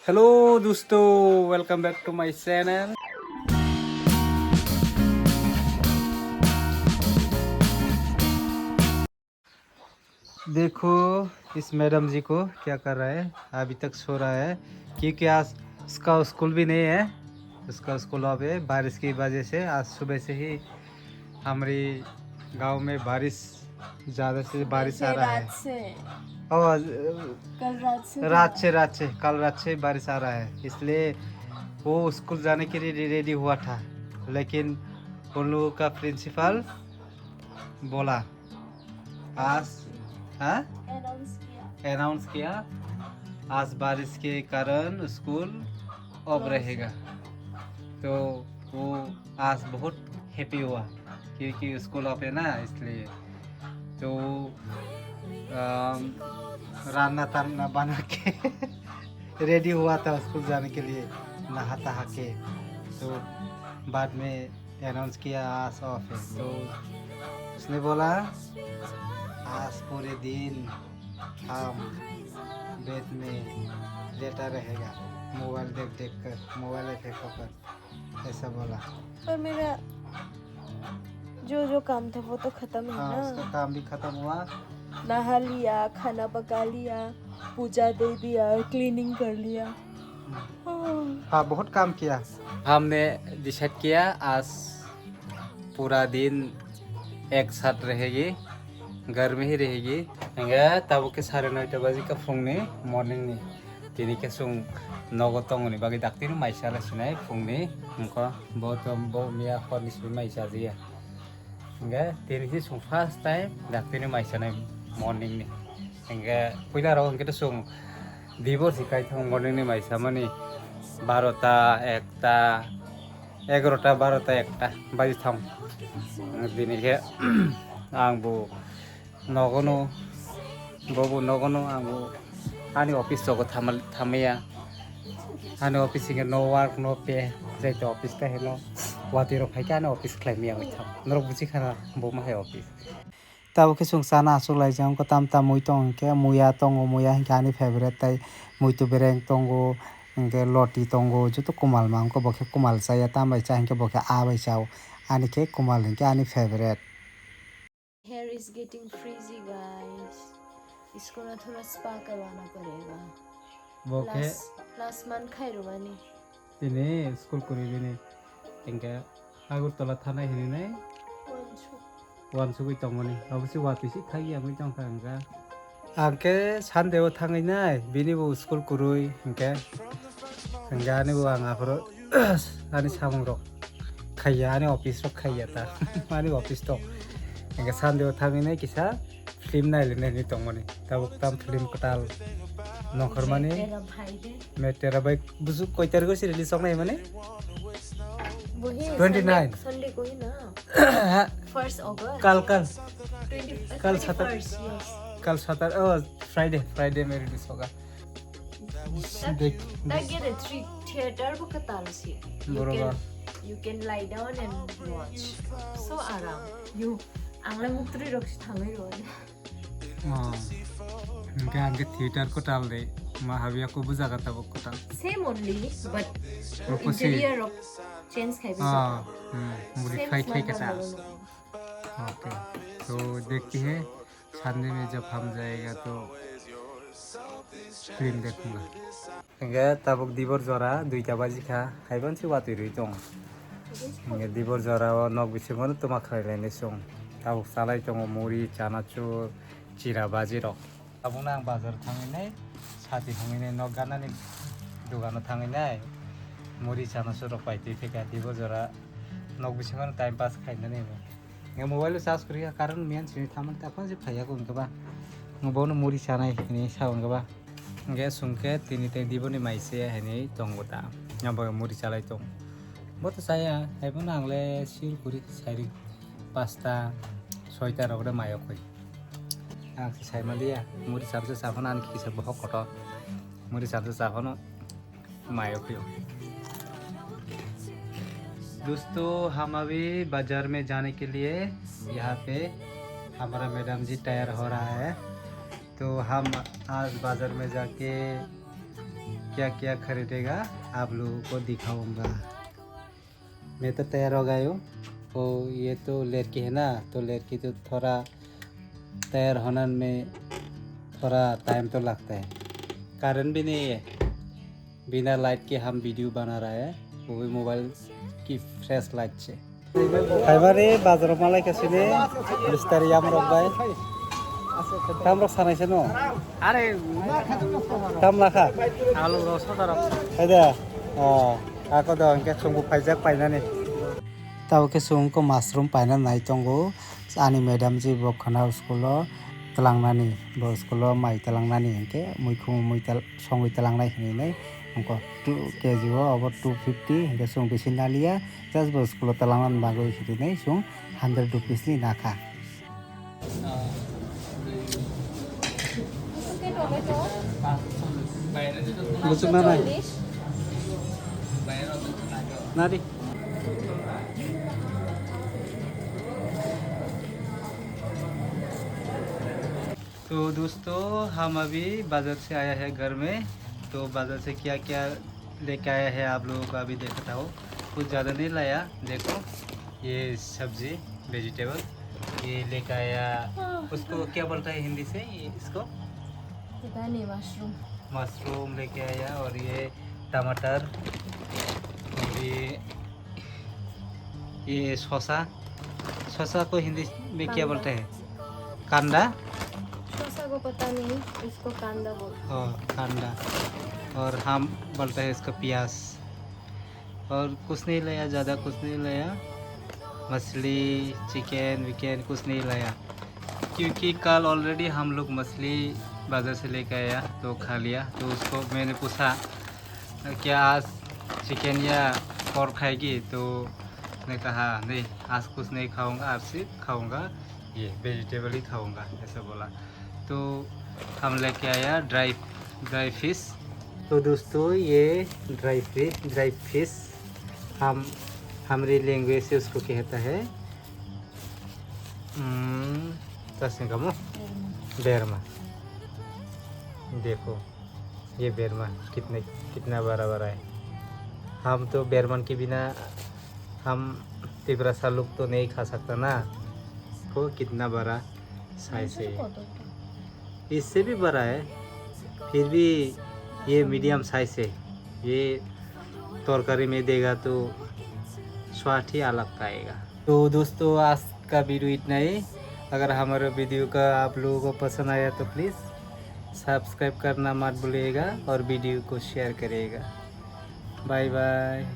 Hello दोस्तों, welcome back to my channel. देखो इस मैडम जी को क्या कर रहा है, अभी तक सो रहा है क्योंकि आज उसका स्कूल भी नहीं है। उसका स्कूल अब है बारिश की वजह से। आज सुबह से ही हमारी गांव में बारिश ज़्यादा से बारिश आ रहा है। और कल रात से बारिश आ रहा है, इसलिए वो स्कूल जाने के लिए रेडी हुआ था। लेकिन उन लोगों का प्रिंसिपल बोला आज अनाउंस किया आज बारिश के कारण स्कूल ऑफ रहेगा। तो वो आज बहुत हैप्पी हुआ क्योंकि स्कूल ऑफ है ना, इसलिए। तो राना ताना बना के रेडी हुआ था स्कूल जाने के लिए, नहा तहा के। तो बाद में अनाउंस किया आज ऑफ है। तो उसने बोला आज पूरे दिन हम बेड में लेटा रहेगा, मोबाइल देख कर, मोबाइल देख कर, ऐसा बोला। पर मेरा जो काम था वो तो खत्म है हाँ, ना। उसका काम भी खत्म हुआ। नहा लिया, खाना पका लिया, पूजा दे दिया, क्लीनिंग कर लिया। हाँ, बहुत काम किया। हमने डिसाइड किया आज पूरा दिन एक साथ रहेगी, घर में ही रहेगी। तब के 9:30 बजे का फुंगनी मॉर्निंग नि तिनी के सुंग नगो तंगनि बागै दाक्तिनि माइसा लासिनाय फुंगनि उनको बहुत मिया खरनि सुबि माइसा जिया तिनी के सुंग फर्स्ट टाइम दाक्तिनि माइसा नाय मॉर्निंग नि पहिला राव के सुंग दिबो सिकाय थंग मॉर्निंग नि माइसा माने 12टा 1टा 11टा 12टा 1टा बाजि थंग दिनै के आंबो नगनो बबो नगनो आंबो आनी ऑफिस जगह थामैया आनी ऑफिस के नो वर्क नो पे जायतो ऑफिस ता हेलो वातिरो फाइका आनी ऑफिस क्लाइमिया गइथाम नरो बुझि खाना बो माहे ऑफिस ताबो के संसाना आसु लाइजाम को ताम मुइ तंग के मुया तंगो मुया हिंका आनी फेवरेट ताई मुइ तो बेरेंग तंगो हिंके लटी तंगो जो तो कुमाल मांग को बखे कुमाल साया ताम बाइचा हिंके बखे आ बाइचाओ आनी के कुमाल हिंके आनी favourite. Here is getting frizzy guys, इसको ना थोड़ा स्पा करवाना पड़ेगा। बखे लास्ट मंथ खाइरुवानी दिने स्कूल करिबिने हिंके आगरतला थाना हिने वानसुगै तंगनि अबसे वातिसि थागि आमै तंखा हिंका आंके सानदेव थांगैनाय बिनिबो स्कूल कुरुइ हिंके हिंगानिबो आंगाफोर आनी सामंग खाइया आनी ऑफिस रो खाइया ता आनी ऑफिस तो हिंके सानदेव थांगैनाय किसा फिल्म नायलिनायनि तंगनि ताम फिल्म कटाल नखर माने मैं तेरा भाई बुझु कोई तारिख से रिलीज होना है माने 29 संडे को ही ना 1 अगस्त कल 7 फ्राइडे में रिलीज होगा। देख get a theater book katalsi you can lie down and watch so aram you angla muktri roksi thangai ro इनका आगे थिएटर को टाल दे महाविया को बुझा करता वो को टाल same only but interior of change खाई मॉडिफाई खाई का टाल। ओके, तो देखते हैं संडे में जब हम जाएगा तो फिल्म देखूंगा। इंगे तबक दिबर जरा 2टा बाजि खा हाइबन से वाति रही दं इंगे दिबर जरा नग बिसिमन तुमा खाइलायने सं तबक सालाय दं मुरि चानाचुर चिरा बाजि रक आबुना आं बाजार थांगैनाय साथि थांगैनाय न गानानि दुकानाव थांगैनाय मुरि चानाचुर रक बायति फेका दिबर जरा नग बिसिमन टाइम पास खाइनानै इंगे मोबाइल चार्ज करिया कारण मेन सिनि थामन ताफन जे फाया को इंगबा मोबाइल मुरि चानाय नि साउन गबा इंगे सुंके तिनि ते दिबनि माइसे हनै दंगता नबा मुरि चालाय दं बत साया हाइबन आंले सिर कुरि साइरि 5टा 6टा रगदा मायाव खै आं साइमालिया मुरि साबसे साफन आन किसे बह कट मुरि साबसे साफन मायाव खै। दोस्तों हम अभी बाजार में जाने के लिए यहाँ पे हमारा मैडम जी तैयार हो रहा है। तो हम आज बाजार में जाके क्या क्या खरीदेगा आप लोगों को दिखाऊंगा। मैं तो तैयार हो गया हूँ। वो ये तो लड़की है ना, तो लड़की तो थोड़ा तैयार होने में थोड़ा टाइम तो लगता है, कारण भी नहीं है। बिना लाइट के हम वीडियो बना रहा है, वो भी मोबाइल की फ्रेश लाइट से। खाइबारे बाजार मालाय कैसे मिस्टारी रखबाय काम रख सानायसे न আরে काम लाखा আলু 10 টাকা खायदा ako do angke sungbu paijak painani tabo ke sungko mushroom paina nai tongo ani madam ji bo khana school talangnani bo school mai talangnani angke muikhum muital songoi talangnai hini nai angko 2 kg o abo 250 angke sung besi nalia just bo school talangnan bagoi hini nai sung 100 rupees ni nakha Busuk mana? Nari. तो दोस्तों हम अभी बाजार से आया है घर में। तो बाजार से क्या क्या लेके आया है आप लोगों को अभी देखता हो। कुछ ज़्यादा नहीं लाया, देखो ये सब्जी वेजिटेबल ये लेके आया। उसको क्या बोलता है हिंदी से इसको? पता नहीं, मशरूम। मशरूम लेके आया और ये टमाटर और ये शसा। शसा को हिंदी में क्या बोलते हैं? कांदा। शसा को पता नहीं, इसको कांदा बोलते हैं। हाँ कांदा। और हम बोलते हैं इसका प्याज। और कुछ नहीं लाया, ज़्यादा कुछ नहीं लाया। मछली चिकन विकन कुछ नहीं लाया, क्योंकि कल ऑलरेडी हम लोग मछली बाज़ार से लेकर आया तो खा लिया। तो उसको मैंने पूछा क्या आज चिकन या पोर्क खाएगी, तो उसने कहा नहीं आज कुछ नहीं खाऊंगा, आज सिर्फ खाऊंगा ये वेजिटेबल ही खाऊंगा, ऐसा बोला। तो हम लेके आया ड्राई फिश। तो दोस्तों ये ड्राई फिश हमारी लैंग्वेज से उसको कहता है बेरमा। देखो ये बेरमा कितना बड़ा बड़ा है। हम तो बेरमन के बिना हम तिबरा सालुक तो नहीं खा सकता ना। वो कितना बड़ा साइज है, इससे भी बड़ा है, फिर भी ये मीडियम साइज है। ये तरकारी में देगा तो स्वाद ही अलग आएगा। तो दोस्तों आज का वीडियो इतना ही। अगर हमारे वीडियो का आप लोगों को पसंद आया तो प्लीज़ सब्सक्राइब करना मत भूलिएगा और वीडियो को शेयर करिएगा। Bye bye.